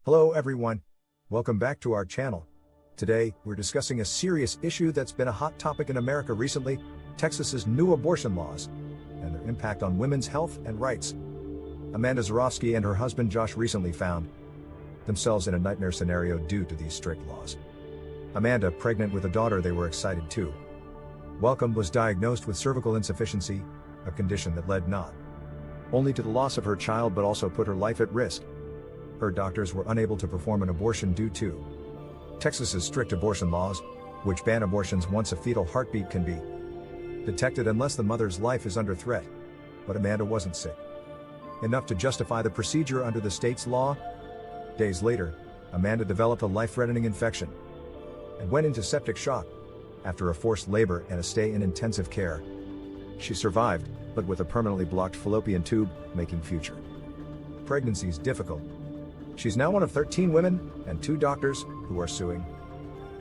Hello everyone, welcome back to our channel. Today, we're discussing a serious issue that's been a hot topic in America recently, Texas's new abortion laws, and their impact on women's health and rights. Amanda Zurawski and her husband Josh recently found themselves in a nightmare scenario due to these strict laws. Amanda, pregnant with a daughter they were excited to welcome, was diagnosed with cervical insufficiency, a condition that led not only to the loss of her child but also put her life at risk. Her doctors were unable to perform an abortion due to Texas's strict abortion laws, which ban abortions once a fetal heartbeat can be detected unless the mother's life is under threat. But Amanda wasn't sick enough to justify the procedure under the state's law. Days later, Amanda developed a life-threatening infection and went into septic shock. After a forced labor and a stay in intensive care, she survived, but with a permanently blocked fallopian tube, making future pregnancies difficult. She's now one of 13 women and 2 doctors who are suing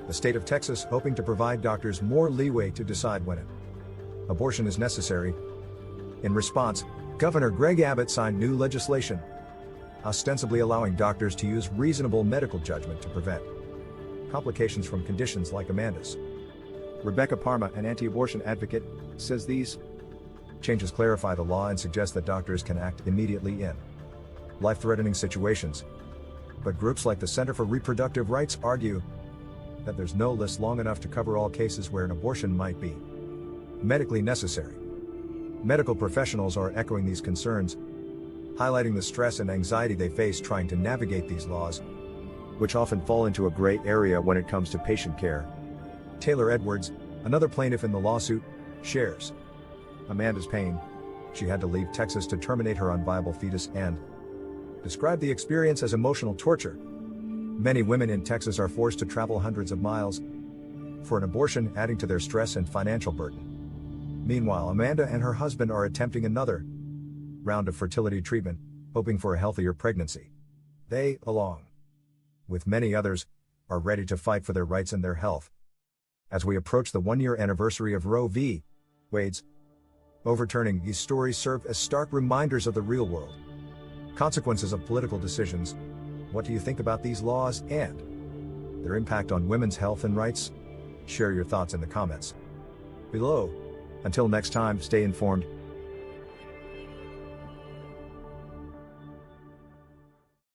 the state of Texas, hoping to provide doctors more leeway to decide when an abortion is necessary. In response, Governor Greg Abbott signed new legislation, ostensibly allowing doctors to use reasonable medical judgment to prevent complications from conditions like Amanda's. Rebecca Parma, an anti-abortion advocate, says these changes clarify the law and suggest that doctors can act immediately in life-threatening situations. But groups like the Center for Reproductive Rights argue that there's no list long enough to cover all cases where an abortion might be medically necessary. Medical professionals are echoing these concerns, highlighting the stress and anxiety they face trying to navigate these laws, which often fall into a gray area when it comes to patient care. Taylor Edwards, another plaintiff in the lawsuit, shares Amanda's pain. She had to leave Texas to terminate her unviable fetus and described the experience as emotional torture. Many women in Texas are forced to travel hundreds of miles for an abortion, adding to their stress and financial burden. Meanwhile, Amanda and her husband are attempting another round of fertility treatment, hoping for a healthier pregnancy. They, along with many others, are ready to fight for their rights and their health. As we approach the 1-year anniversary of Roe v. Wade's overturning, these stories serve as stark reminders of the real world consequences of political decisions. What do you think about these laws and their impact on women's health and rights? Share your thoughts in the comments below. Until next time, stay informed,